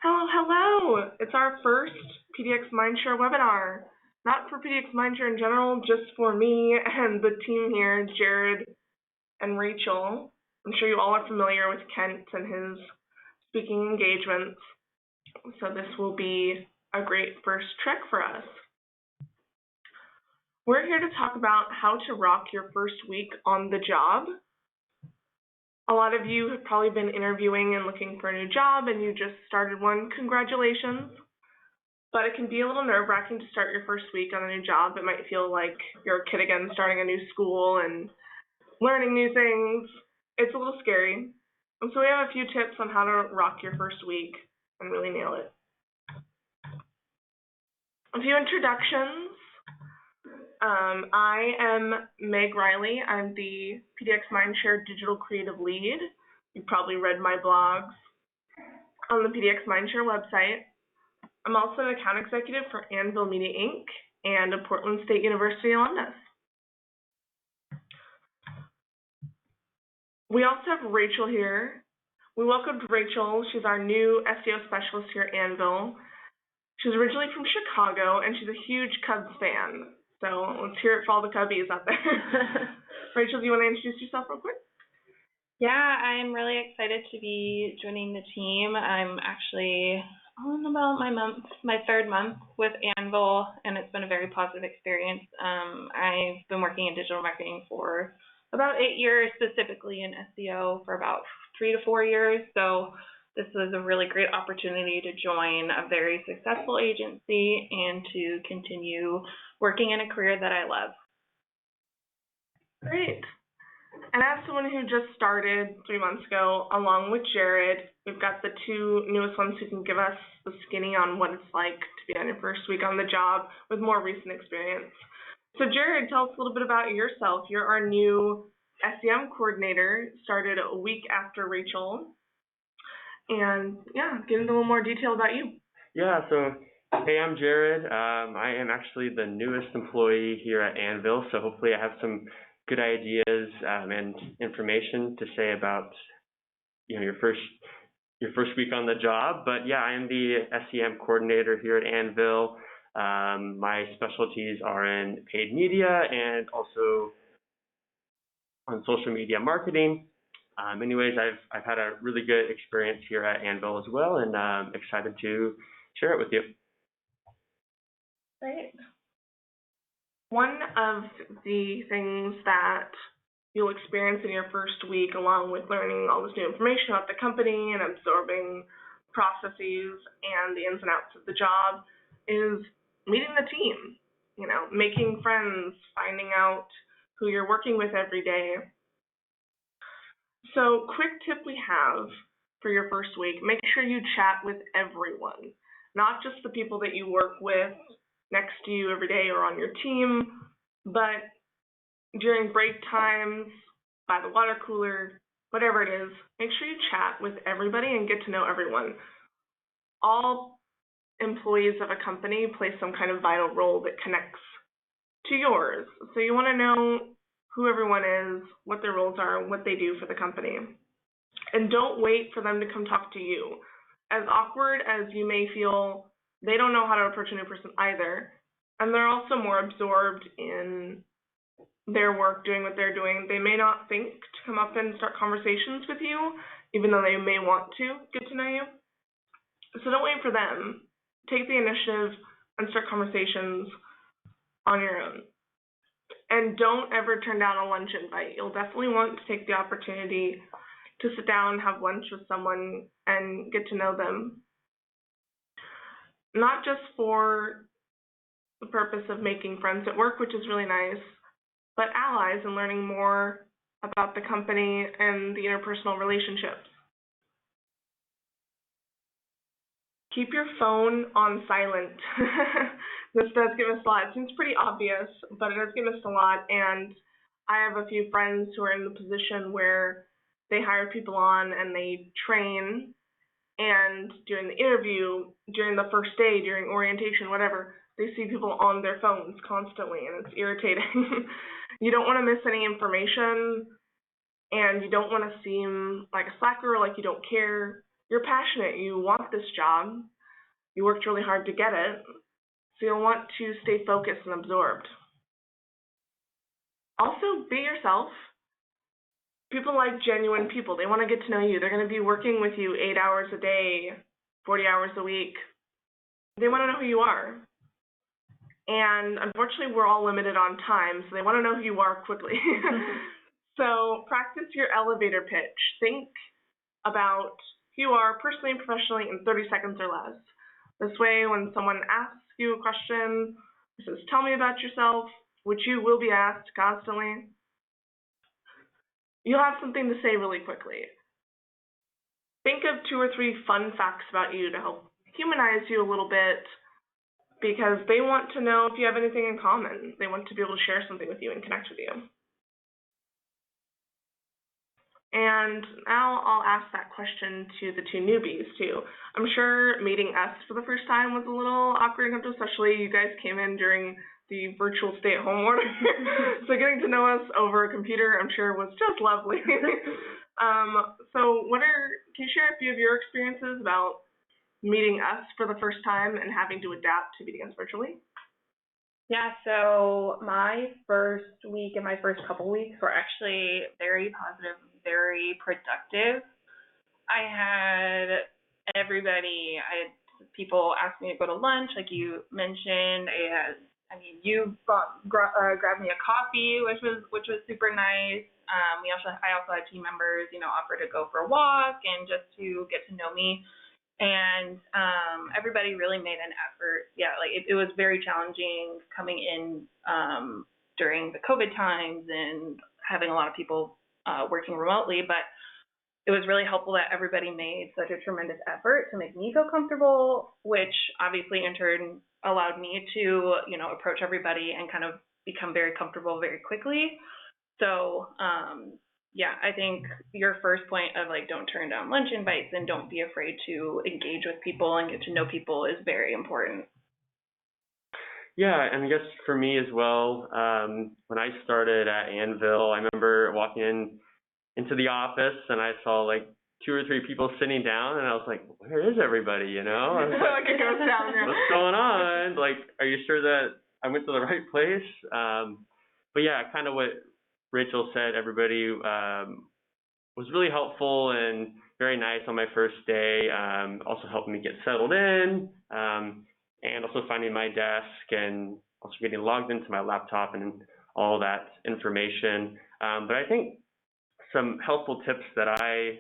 Hello, hello! It's our first pdxMindShare webinar. Not for pdxMindShare in general, just for me and the team here, Jared and Rachel. I'm sure you all are familiar with Kent and his speaking engagements, so this will be a great first trek for us. We're here to talk about how to rock your first week on the job. A lot of you have probably been interviewing and looking for a new job, and you just started one. Congratulations. But it can be a little nerve-wracking to start your first week on a new job. It might feel like you're a kid again starting a new school and learning new things. It's a little scary. And so we have a few tips on how to rock your first week and really nail it. A few introductions. I am Meg Riley. I'm the pdxMindShare Digital Creative Lead. You've probably read my blogs on the pdxMindShare website. I'm also an account executive for Anvil Media, Inc. and a Portland State University alumnus. We also have Rachel here. We welcomed Rachel. She's our new SEO specialist here at Anvil. She's originally from Chicago, and she's a huge Cubs fan. So let's hear it for all the Cubbies out there. Rachel, do you want to introduce yourself real quick? Yeah, I'm really excited to be joining the team. I'm actually on about my third month with Anvil, and it's been a very positive experience. I've been working in digital marketing for about 8 years, specifically in SEO for about 3 to 4 years. So this was a really great opportunity to join a very successful agency and to continue working in a career that I love. Great. And as someone who just started 3 months ago, along with Jared, we've got the two newest ones who can give us the skinny on what it's like to be on your first week on the job with more recent experience. So Jared, tell us a little bit about yourself. You're our new SEM coordinator, started a week after Rachel. And yeah, get into a little more detail about you. Yeah, so hey, I'm Jared. I am actually the newest employee here at Anvil, so hopefully I have some good ideas and information to say about your first week on the job. But yeah, I am the SEM coordinator here at Anvil. My specialties are in paid media and also on social media marketing. Anyways, I've had a really good experience here at Anvil as well, and I'm excited to share it with you. Great. One of the things that you'll experience in your first week, along with learning all this new information about the company and absorbing processes and the ins and outs of the job, is meeting the team, making friends, finding out who you're working with every day. So, quick tip we have for your first week, make sure you chat with everyone, not just the people that you work with next to you every day or on your team, but during break times, by the water cooler, whatever it is, make sure you chat with everybody and get to know everyone. All employees of a company play some kind of vital role that connects to yours. So you want to know who everyone is, what their roles are, what they do for the company. And don't wait for them to come talk to you. As awkward as you may feel, they don't know how to approach a new person either. And they're also more absorbed in their work, doing what they're doing. They may not think to come up and start conversations with you, even though they may want to get to know you. So don't wait for them. Take the initiative and start conversations on your own. And don't ever turn down a lunch invite. You'll definitely want to take the opportunity to sit down and have lunch with someone and get to know them. Not just for the purpose of making friends at work, which is really nice, but allies and learning more about the company and the interpersonal relationships. Keep your phone on silent. This does give us a lot. It seems pretty obvious, but it does give us a lot. And I have a few friends who are in the position where they hire people on and they train, and during the interview, during the first day, during orientation, whatever, they see people on their phones constantly, and it's irritating. You don't want to miss any information, and you don't want to seem like a slacker or like you don't care. You're passionate, you want this job, you worked really hard to get it, so you'll want to stay focused and absorbed. Also, be yourself. People like genuine people. They want to get to know you. They're going to be working with you 8 hours a day, 40 hours a week. They want to know who you are. And unfortunately, we're all limited on time, so they want to know who you are quickly. So practice your elevator pitch. Think about who you are personally and professionally in 30 seconds or less. This way, when someone asks you a question, says, tell me about yourself, which you will be asked constantly, you'll have something to say really quickly. Think of 2 or 3 fun facts about you to help humanize you a little bit, because they want to know if you have anything in common. They want to be able to share something with you and connect with you. And now I'll ask that question to the 2 newbies too. I'm sure meeting us for the first time was a little awkward, especially you guys came in during the virtual stay-at-home order. So getting to know us over a computer, I'm sure, was just lovely. So can you share a few of your experiences about meeting us for the first time and having to adapt to meeting us virtually? Yeah, so my first week and my first couple weeks were actually very positive, very productive. I had people ask me to go to lunch, like you mentioned. You grabbed me a coffee, which was super nice. I also had team members, offer to go for a walk and just to get to know me. And everybody really made an effort. Yeah, it was very challenging coming in during the COVID times and having a lot of people working remotely, but it was really helpful that everybody made such a tremendous effort to make me feel comfortable, which obviously in turn allowed me to, approach everybody and kind of become very comfortable very quickly. So yeah, I think your first point of don't turn down lunch invites and don't be afraid to engage with people and get to know people is very important. Yeah, and I guess for me as well, when I started at Anvil, I remember walking into the office and I saw 2 or 3 people sitting down, and I was like, where is everybody, I was like a ghost town. What's going on? Are you sure that I went to the right place? But yeah, kind of what Rachel said, everybody was really helpful and very nice on my first day, also helping me get settled in, and also finding my desk and also getting logged into my laptop and all that information. But I think some helpful tips that I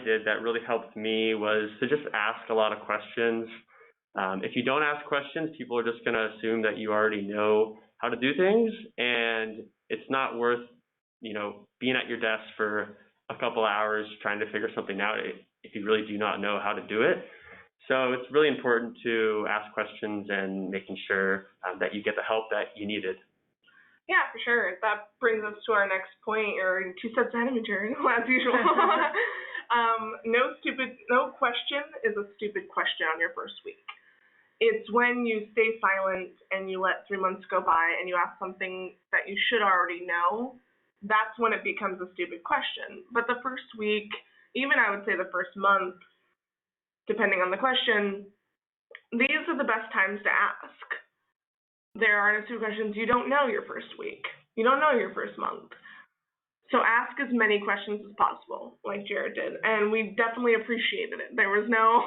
did that really helped me was to just ask a lot of questions. If you don't ask questions, people are just going to assume that you already know how to do things, and it's not worth, being at your desk for a couple hours trying to figure something out if you really do not know how to do it. So it's really important to ask questions and making sure that you get the help that you needed. Yeah, for sure. That brings us to our next point, or 2 steps ahead of me, Jared, as usual. No question is a stupid question on your first week. It's when you stay silent and you let 3 months go by and you ask something that you should already know, that's when it becomes a stupid question. But the first week, even I would say the first month, depending on the question, these are the best times to ask. There are no stupid questions you don't know your first week. You don't know your first month. So ask as many questions as possible, like Jared did, and we definitely appreciated it. There was no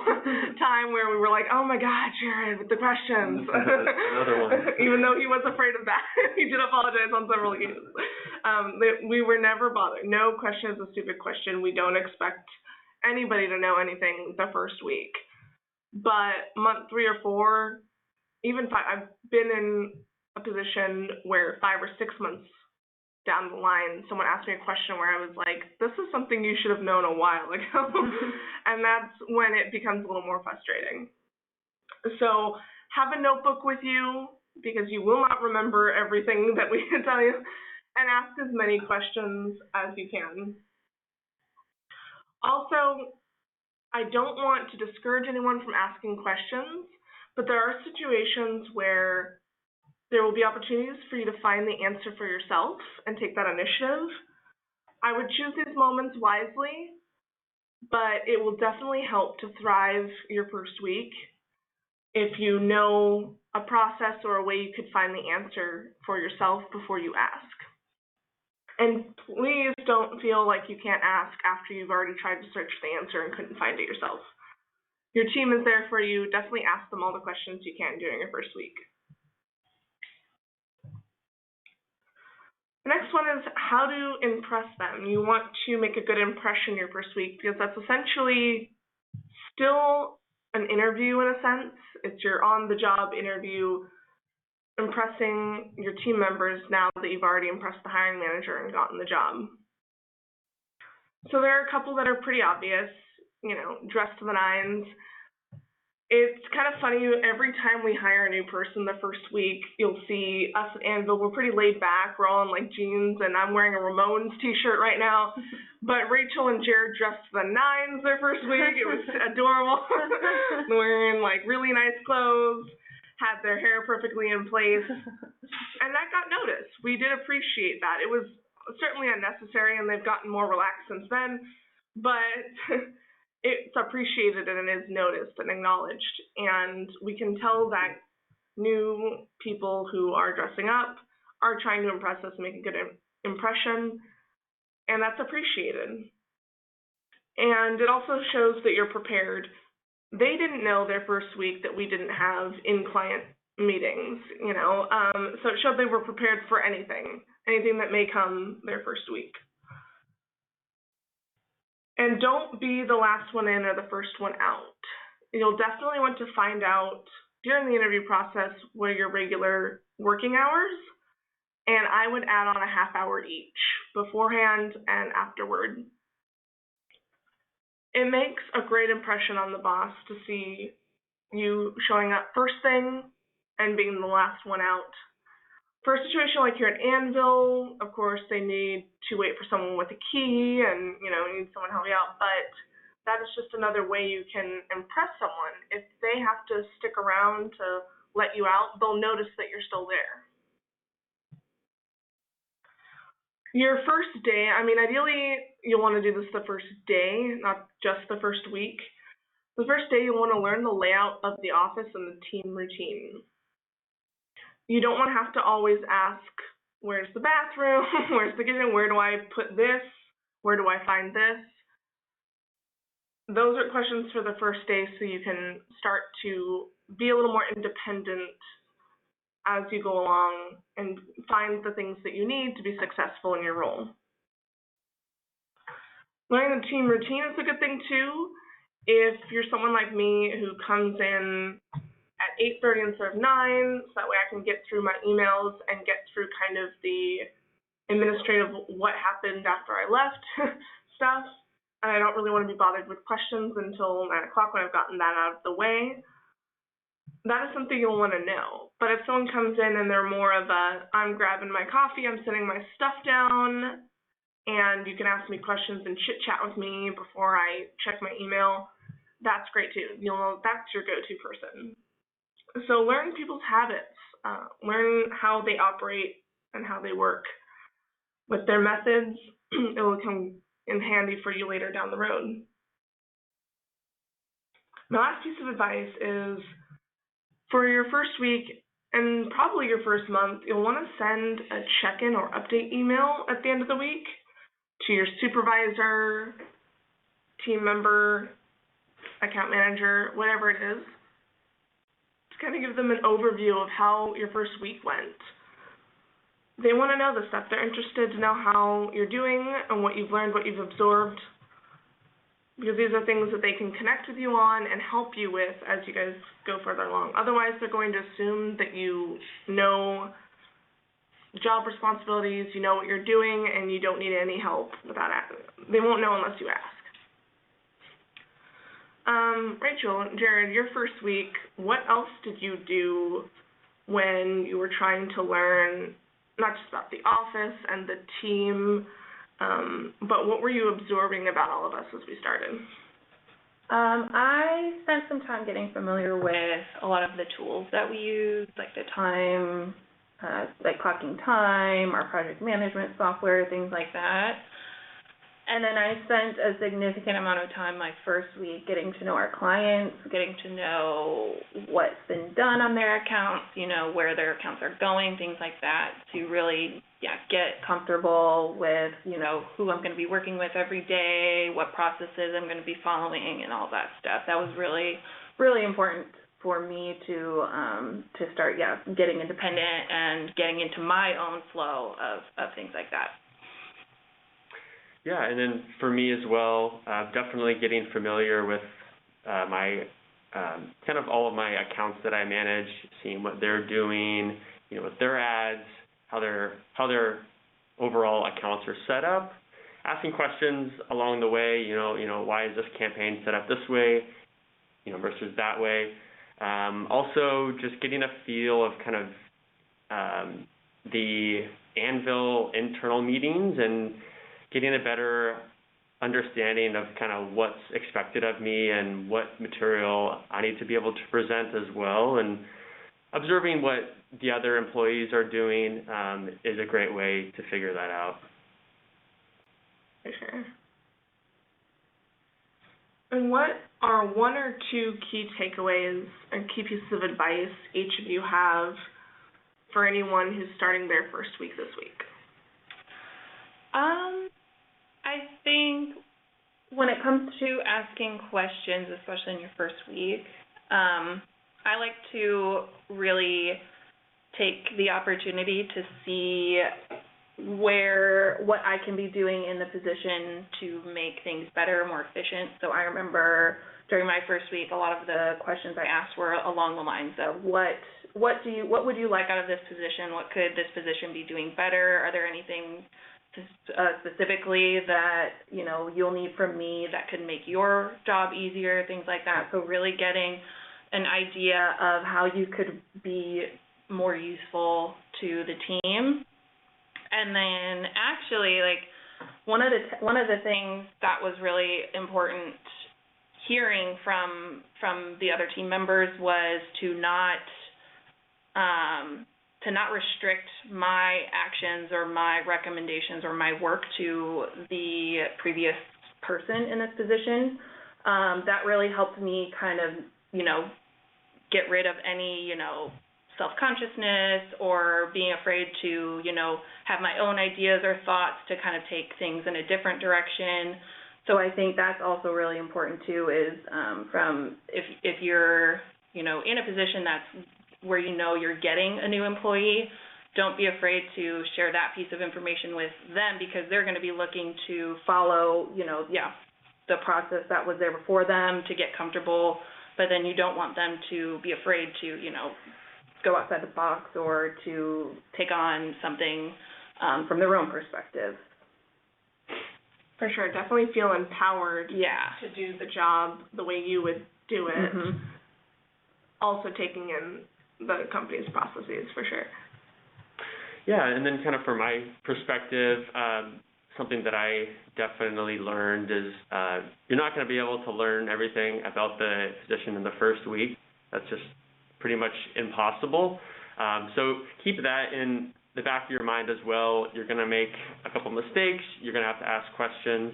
time where we were like, oh my God, Jared, with the questions. Another one. Even though he was afraid of that. He did apologize on several occasions. We were never bothered. No question is a stupid question. We don't expect anybody to know anything the first week. But month 3 or 4, even 5, I've been in a position where 5 or 6 months down the line, someone asked me a question where I was like, this is something you should have known a while ago. And that's when it becomes a little more frustrating. So have a notebook with you, because you will not remember everything that we can tell you, and ask as many questions as you can. Also, I don't want to discourage anyone from asking questions, but there are situations where there will be opportunities for you to find the answer for yourself and take that initiative. I would choose these moments wisely, but it will definitely help to thrive your first week if you know a process or a way you could find the answer for yourself before you ask. And please don't feel like you can't ask after you've already tried to search the answer and couldn't find it yourself. Your team is there for you. Definitely ask them all the questions you can during your first week. The next one is how to impress them. You want to make a good impression your first week because that's essentially still an interview in a sense. It's your on-the-job interview, impressing your team members now that you've already impressed the hiring manager and gotten the job. So there are a couple that are pretty obvious, dress to the nines. It's kind of funny, every time we hire a new person the first week, you'll see us at Anvil, we're pretty laid back, we're all in like jeans, and I'm wearing a Ramones t-shirt right now, but Rachel and Jared dressed to the nines their first week. It was adorable. Wearing like really nice clothes, had their hair perfectly in place, and that got noticed. We did appreciate that. It was certainly unnecessary, and they've gotten more relaxed since then, but it's appreciated and it is noticed and acknowledged, and we can tell that new people who are dressing up are trying to impress us and make a good impression, and that's appreciated. And it also shows that you're prepared. They didn't know their first week that we didn't have in-client meetings, so it showed they were prepared for anything that may come their first week. And don't be the last one in or the first one out. You'll definitely want to find out during the interview process what are your regular working hours, and I would add on a half hour each, beforehand and afterward. It makes a great impression on the boss to see you showing up first thing and being the last one out. For a situation like here at Anvil, of course, they need to wait for someone with a key and, need someone to help you out, but that is just another way you can impress someone. If they have to stick around to let you out, they'll notice that you're still there. Your first day, ideally, you'll want to do this the first day, not just the first week. The first day, you'll want to learn the layout of the office and the team routine. You don't want to have to always ask, where's the bathroom, where's the kitchen, where do I put this, where do I find this? Those are questions for the first day so you can start to be a little more independent as you go along and find the things that you need to be successful in your role. Learning the team routine is a good thing too. If you're someone like me who comes in at 8:30 instead of 9, so that way I can get through my emails and get through kind of the administrative what happened after I left stuff, and I don't really want to be bothered with questions until 9 o'clock when I've gotten that out of the way. That is something you'll want to know. But if someone comes in and they're more of a, I'm grabbing my coffee, I'm setting my stuff down, and you can ask me questions and chit-chat with me before I check my email, that's great too. You'll know that's your go-to person. So learn people's habits, learn how they operate and how they work. With their methods, it will come in handy for you later down the road. My last piece of advice is for your first week and probably your first month, you'll want to send a check-in or update email at the end of the week to your supervisor, team member, account manager, whatever it is, to kind of give them an overview of how your first week went. They want to know the stuff. They're interested to know how you're doing and what you've learned, what you've absorbed, because these are things that they can connect with you on and help you with as you guys go further along. Otherwise, they're going to assume that you know job responsibilities, you know what you're doing, and you don't need any help with that. They won't know unless you ask. Rachel, Jared, your first week, what else did you do when you were trying to learn not just about the office and the team, but what were you absorbing about all of us as we started? I spent some time getting familiar with a lot of the tools that we use, like the time, like clocking time, our project management software, things like that. And then I spent a significant amount of time my first week getting to know our clients, getting to know what's been done on their accounts, you know, where their accounts are going, things like that, to really, get comfortable with, you know, who I'm going to be working with every day, what processes I'm going to be following, and all that stuff. That was really, really important for me to start, getting independent and getting into my own flow of things like that. Yeah, and then for me as well, definitely getting familiar with my kind of all of my accounts that I manage, seeing what they're doing, you know, with their ads, how their overall accounts are set up, asking questions along the way. You know, why is this campaign set up this way, you know, versus that way. Also, just getting a feel of kind of the Anvil internal meetings and getting a better understanding of kind of what's expected of me and what material I need to be able to present as well. And observing what the other employees are doing is a great way to figure that out. For sure. And what are one or two key takeaways and key pieces of advice each of you have for anyone who's starting their first week this week? I think when it comes to asking questions, especially in your first week, I like to really take the opportunity to see what I can be doing in the position to make things better, more efficient. So I remember during my first week, a lot of the questions I asked were along the lines of what would you like out of this position? What could this position be doing better? Are there anything specifically that, you know, you'll need from me that could make your job easier, things like that. So really getting an idea of how you could be more useful to the team. And then actually, like, one of the things that was really important hearing from the other team members was to not restrict my actions or my recommendations or my work to the previous person in this position. That really helped me kind of, you know, get rid of any, you know, self-consciousness or being afraid to, you know, have my own ideas or thoughts to kind of take things in a different direction. So I think that's also really important too, is from if you're, you know, in a position that's where you know you're getting a new employee, don't be afraid to share that piece of information with them, because they're going to be looking to follow, you know, the process that was there before them to get comfortable, but then you don't want them to be afraid to, you know, go outside the box or to take on something from their own perspective. For sure, definitely feel empowered to do the job the way you would do it. Mm-hmm. Also taking in the company's processes, for sure. Yeah, and then kind of from my perspective, something that I definitely learned is you're not going to be able to learn everything about the position in the first week. That's just pretty much impossible. So keep that in the back of your mind as well. You're going to make a couple mistakes. You're going to have to ask questions.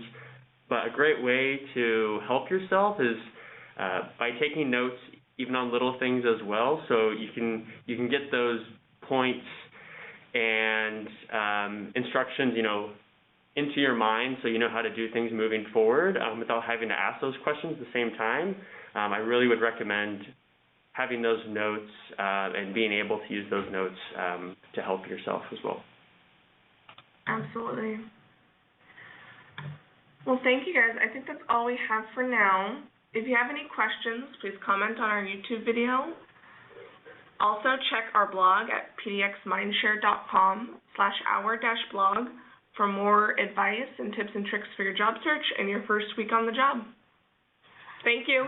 But a great way to help yourself is by taking notes, even on little things as well. So you can get those points and instructions, you know, into your mind, so you know how to do things moving forward without having to ask those questions at the same time. I really would recommend having those notes and being able to use those notes to help yourself as well. Absolutely. Well, thank you guys. I think that's all we have for now. If you have any questions, please comment on our YouTube video. Also, check our blog at pdxMindShare.com/our-blog for more advice and tips and tricks for your job search and your first week on the job. Thank you.